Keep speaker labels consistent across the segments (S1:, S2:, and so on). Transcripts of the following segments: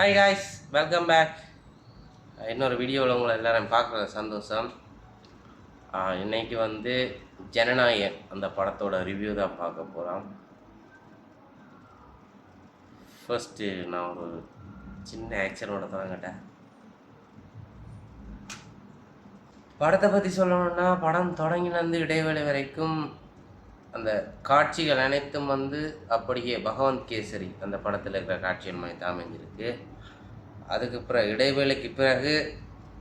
S1: Hi guys, welcome back. இன்னொரு வீடியோவில் உங்களை எல்லோரும் பார்க்குற சந்தோஷம். இன்றைக்கி வந்து ஜனநாயகன் அந்த படத்தோட ரிவ்யூ தான் பார்க்க போகிறோம். ஃபர்ஸ்ட்டு நான் ஒரு சின்ன ஆக்ஷனோட தொடங்கிட்டேன். படத்தை பற்றி சொல்லணும்னா, படம் தொடங்கினது இடைவேளை வரைக்கும் அந்த காட்சிகள் அனைத்தும் வந்து அப்படியே பகவந்த் கேசரி அந்த படத்தில் இருக்கிற காட்சிகள் மாதிரி தான் அமைஞ்சிருக்கு. அதுக்கு பிறகு இடைவேளைக்கு பிறகு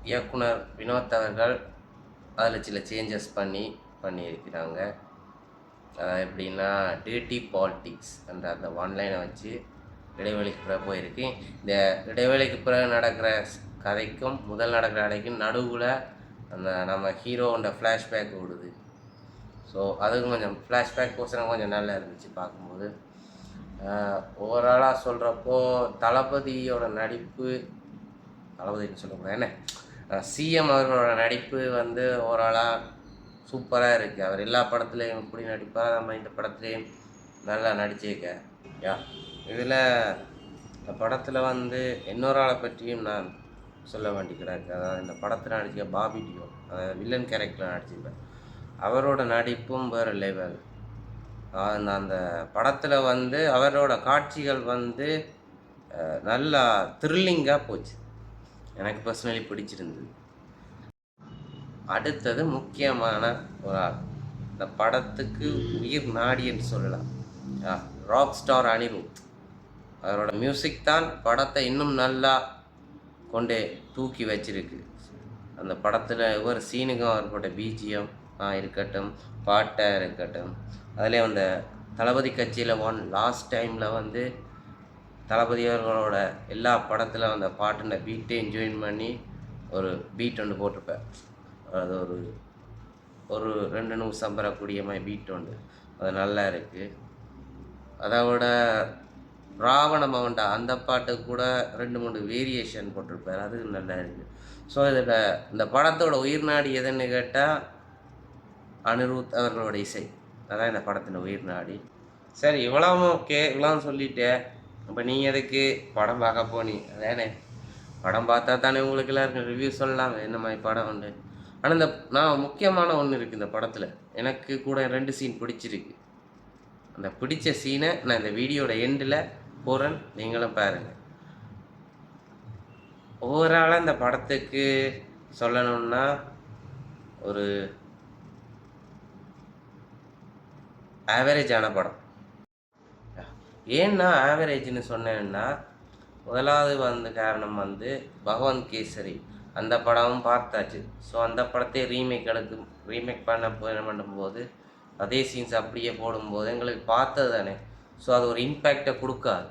S1: இயக்குனர் வினோத் அவர்கள் அதில் சில சேஞ்சஸ் பண்ணியிருக்கிறாங்க. எப்படின்னா டேட்டி பாலிட்டிக்ஸ் என்ற அந்த ஒன்லைனை வச்சு இடைவேளைக்கு பிறகு போயிருக்கு. இந்த இடைவேளைக்கு பிறகு நடக்கிற கதைக்கும் முதல் நடக்கிற கதைக்கும் நடுவில் அந்த நம்ம ஹீரோவோட ஃப்ளாஷ்பேக் ஓடுது. ஸோ அதுக்கும் கொஞ்சம் ஃப்ளாஷ்பேக் கோசரம் கொஞ்சம் நல்லா இருந்துச்சு பார்க்கும்போது. ஓவராலாக சொல்கிறப்போ தளபதியோட நடிப்பு, தளபதினு சொல்லக்கூடாது என்ன, சிஎம் அவர்களோட நடிப்பு வந்து ஓவராலாக சூப்பராக இருக்குது. அவர் எல்லா படத்துலேயும் எப்படி நடிப்பார், நம்ம இந்த படத்துலேயும் நல்லா நடிச்சிருக்க. இதில் இந்த படத்தில் வந்து இன்னொரு ஆளை பற்றியும் நான் சொல்ல வேண்டி கிடக்கு. அதாவது இந்த படத்தில் நடிச்சிக்க பாபி டியோல், அதாவது வில்லன் கேரக்டரில் நடிச்சிருப்பேன். அவரோட நடிப்பும் வேறு லெவல். அந்த படத்தில் வந்து அவரோட காட்சிகள் வந்து நல்லா த்ரில்லிங்காக போச்சு. எனக்கு பர்சனலி பிடிச்சிருந்தது. அடுத்தது முக்கியமான ஒரு ஆள், இந்த படத்துக்கு உயிர் நாடின்னு சொல்லலாம், ராக் ஸ்டார் அனிருத். அவரோட மியூசிக் தான் படத்தை இன்னும் நல்லா கொண்டே தூக்கி வச்சிருக்கு. அந்த படத்தில் ஒவ்வொரு சீனுக்கும் அவரோட பிஜிஎம் இருக்கட்டும், பாட்டாக இருக்கட்டும். அதிலே அந்த தளபதி கட்சியில் லாஸ்ட் டைமில் வந்து தளபதி அவர்களோட எல்லா படத்தில் அந்த பாட்டுன்ற பீட்டையும் ஜாயின் பண்ணி ஒரு பீட் ஒன்று போட்டிருப்பேன். அது ஒரு 2 நிமிஷம் பெறக்கூடிய மாதிரி பீட் ஒன்று, அது நல்லா இருக்குது. அதோட ராவண மவண்டா அந்த பாட்டு கூட 2-3 வேரியேஷன் போட்டிருப்பார், அது நல்லா இருக்குது. ஸோ இதில் இந்த படத்தோட உயிர் நாடி எதுன்னு கேட்டால் அனிருத் அவர்களோட இசை, அதான் இந்த படத்தின் உயிர் நாடி. சரி, இவ்வளவு ஓகே, இவ்வளவு சொல்லிட்டேன். இப்போ நீங்கள் எதுக்கு படம் பார்க்க போனீங்க? அதானே, படம் பார்த்தா தானே உங்களுக்கு எல்லாருக்கும் ரிவ்யூ சொல்லலாம் என்ன மாதிரி படம் உண்டு. ஆனால் இந்த நான் முக்கியமான ஒன்று இருக்குது இந்த படத்தில். எனக்கு கூட 2 சீன் பிடிச்சிருக்கு. அந்த பிடிச்ச சீனை நான் இந்த வீடியோட எண்டில் போகிறேன், நீங்களும் பாருங்கள். ஓவராலாக இந்த படத்துக்கு சொல்லணும்னா ஒரு ஆவரேஜான படம். ஏன்னா ஆவரேஜ்னு சொன்னேன்னா, முதலாவது வந்து காரணம் வந்து பகவந்த் கேசரி அந்த படமும் பார்த்தாச்சு. ஸோ அந்த படத்தை ரீமேக் பண்ணும்போது அதே சீன்ஸ் அப்படியே போடும்போது எங்களுக்கு பார்த்தது தானே, ஸோ அது ஒரு இம்பேக்டை கொடுக்காது.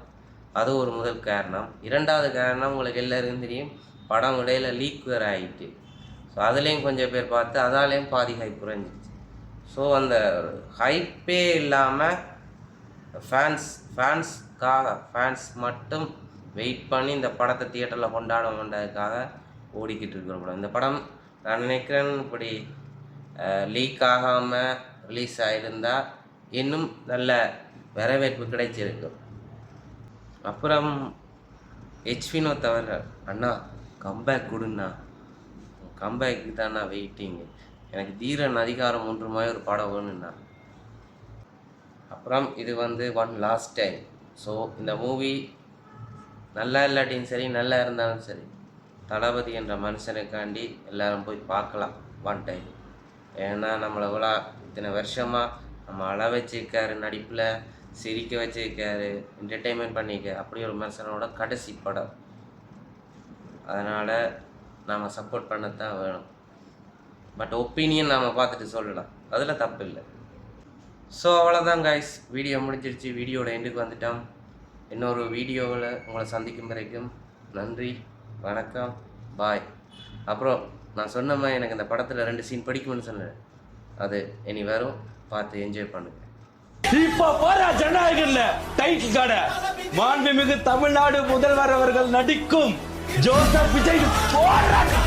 S1: அது ஒரு முதல் காரணம். 2வது காரணம், உங்களுக்கு எல்லோருக்கும் தெரியும், படம் இடையில லீக் வேறு ஆகிட்டு. ஸோ அதுலேயும் கொஞ்சம் பேர் பார்த்து அதாலேயும் பாதி ஹைப் குறைஞ்சிச்சு. ஸோ அந்த ஹைப்பே இல்லாமல் ஃபேன்ஸ் மட்டும் வெயிட் பண்ணி இந்த படத்தை தியேட்டரில் கொண்டாடுறதுக்காக ஓடிக்கிட்டு இருக்கிற படம். இந்த படம் நான் நினைக்கிறேன் இப்படி லீக் ஆகாமல் ரிலீஸ் ஆகிருந்தால் இன்னும் நல்ல வரவேற்பு கிடைச்சிருக்கு. அப்புறம் வினோத் அவர்கள், அண்ணா கம்பேக் கொடுண்ணா, கம்பேக்கு தான் நான் வெயிட்டிங்கு, எனக்கு தீரன் அதிகாரம் 1 மாதிரி ஒரு படம் வேணும்னா. அப்புறம் இது வந்து லாஸ்ட் டைம். ஸோ இந்த மூவி நல்லா இல்லாட்டியும் சரி, நல்லா இருந்தாலும் சரி, தளபதி என்ற மனுஷனுக்காண்டி எல்லாரும் போய் பார்க்கலாம் ஒன் டைம். ஏன்னா நம்மளை இத்தனை வருஷமாக நம்ம அழ வச்சிருக்காரு, நடிப்பில் சிரிக்க வச்சிருக்காரு, என்டர்டெயின்மெண்ட் பண்ணியிருக்காரு. அப்படி ஒரு மனுஷனோட கடைசி படம். அதனால் நாம் சப்போர்ட் பண்ணத்தான் வேணும். பட் ஒப்பீனியன் நாம் பார்த்துட்டு சொல்லலாம், அதில் தப்பு இல்லை. ஸோ அவ்வளோதான் காய்ஸ், வீடியோ முடிஞ்சிருச்சு. வீடியோட எண்டுக்கு வந்துட்டோம். இன்னொரு வீடியோவில் உங்களை சந்திக்கும் வரைக்கும் நன்றி, வணக்கம், பாய். அப்புறம் நான் சொன்ன மாதிரி எனக்கு இந்த படத்தில் 2 சீன் பிடிக்கும்னு சொன்னேன், அது இனி வரும், பார்த்து என்ஜாய் பண்ணுங்க.
S2: இப்ப போற ஜனநாயகன்ல டைட்டில் கார்ட மாண்புமிகு தமிழ்நாடு முதல்வர் அவர்கள் நடிக்கும் ஜோசப் விஜய் போராட்டம்